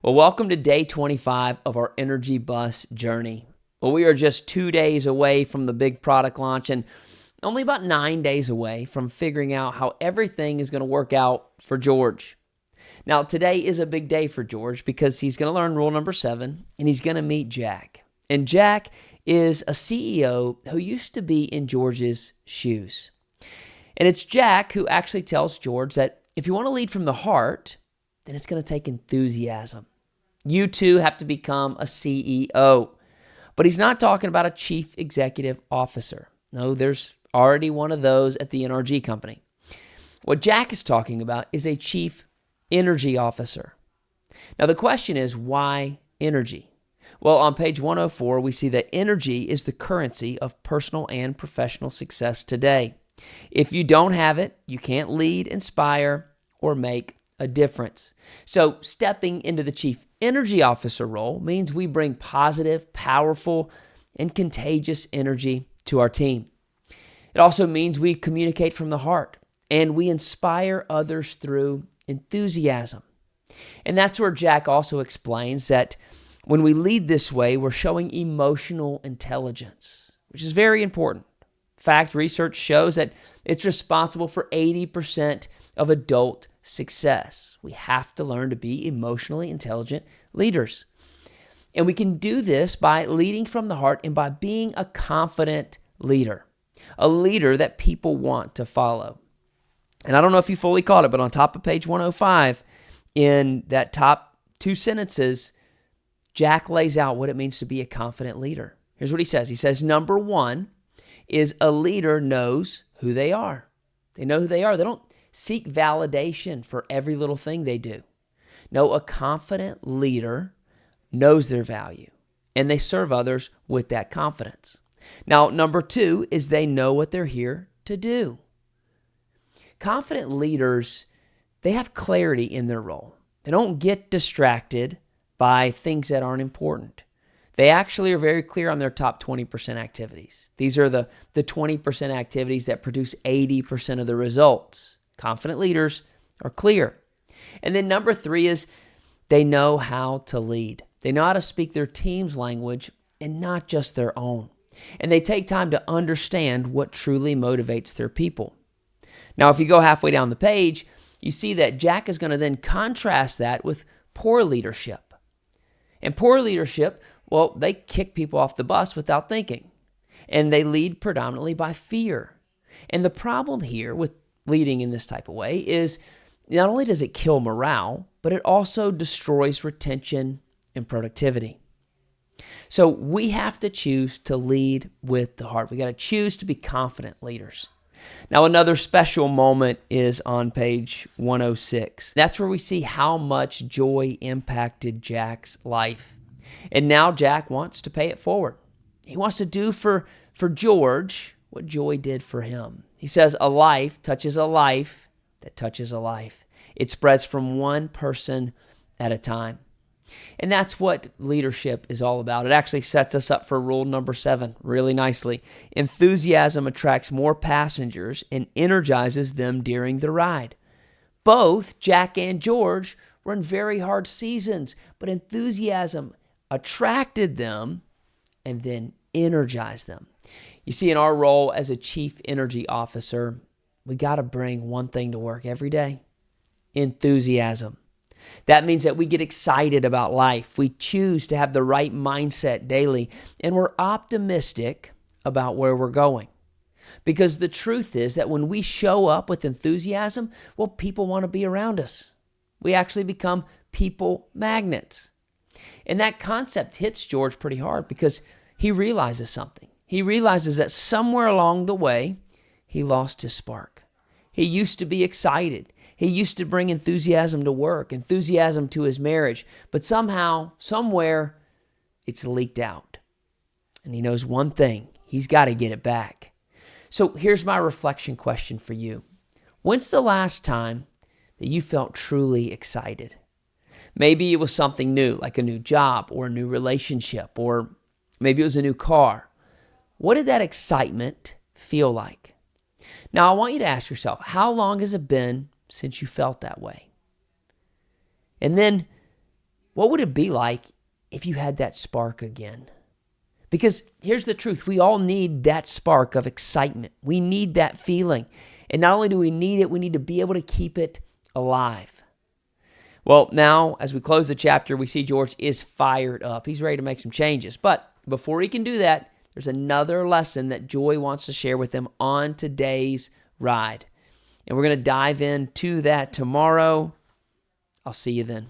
Well, welcome to day 25 of our Energy Bus journey. Well, we are just 2 days away from the big product launch and only about 9 days away from figuring out how everything is going to work out for George. Now, today is a big day for George because he's going to learn rule number 7 and he's going to meet Jack. And Jack is a CEO who used to be in George's shoes. And it's Jack who actually tells George that if you want to lead from the heart, then it's going to take enthusiasm. You too have to become a CEO. But he's not talking about a chief executive officer. No, there's already one of those at the NRG company. What Jack is talking about is a chief energy officer. Now the question is, why energy? Well, on page 104, we see that energy is the currency of personal and professional success today. If you don't have it, you can't lead, inspire, or make a difference. So stepping into the chief energy officer role means we bring positive, powerful, and contagious energy to our team. It also means we communicate from the heart and we inspire others through enthusiasm. And that's where Jack also explains that when we lead this way, we're showing emotional intelligence, which is very important. In fact, research shows that it's responsible for 80% of adult success. We have to learn to be emotionally intelligent leaders. And we can do this by leading from the heart and by being a confident leader, a leader that people want to follow. And I don't know if you fully caught it, but on top of page 105, in that top 2 sentences, Jack lays out what it means to be a confident leader. Here's what he says. He says, number 1 is a leader knows who they are. They know who they are. They don't seek validation for every little thing they do. No, a confident leader knows their value, and they serve others with that confidence. Now, number 2 is they know what they're here to do. Confident leaders, they have clarity in their role. They don't get distracted by things that aren't important. They actually are very clear on their top 20% activities. These are the 20% activities that produce 80% of the results. Confident leaders are clear. And then number 3 is they know how to lead. They know how to speak their team's language and not just their own. And they take time to understand what truly motivates their people. Now, if you go halfway down the page, you see that Jack is going to then contrast that with poor leadership. And poor leadership, well, they kick people off the bus without thinking. And they lead predominantly by fear. And the problem here with leading in this type of way is not only does it kill morale, but it also destroys retention and productivity. So we have to choose to lead with the heart. We got to choose to be confident leaders. Now, another special moment is on page 106. That's where we see how much joy impacted Jack's life. And now Jack wants to pay it forward. He wants to do for George what joy did for him. He says, a life touches a life that touches a life. It spreads from one person at a time. And that's what leadership is all about. It actually sets us up for rule number 7 really nicely. Enthusiasm attracts more passengers and energizes them during the ride. Both Jack and George were in very hard seasons, but enthusiasm attracted them and then energized them. You see, in our role as a chief energy officer, we got to bring one thing to work every day: enthusiasm. That means that we get excited about life. We choose to have the right mindset daily, and we're optimistic about where we're going. Because the truth is that when we show up with enthusiasm, well, people want to be around us. We actually become people magnets. And that concept hits George pretty hard because he realizes something. He realizes that somewhere along the way, he lost his spark. He used to be excited. He used to bring enthusiasm to work, enthusiasm to his marriage, but somehow, somewhere, it's leaked out. And he knows one thing: he's got to get it back. So here's my reflection question for you. When's the last time that you felt truly excited? Maybe it was something new, like a new job or a new relationship, or maybe it was a new car. What did that excitement feel like? Now, I want you to ask yourself, how long has it been since you felt that way? And then What would it be like if you had that spark again? Because here's the truth. We all need that spark of excitement. We need that feeling. And not only do we need it, we need to be able to keep it alive. Well, now, as we close the chapter, we see George is fired up. He's ready to make some changes. But before he can do that, there's another lesson that Joy wants to share with him on today's ride. And we're going to dive into that tomorrow. I'll see you then.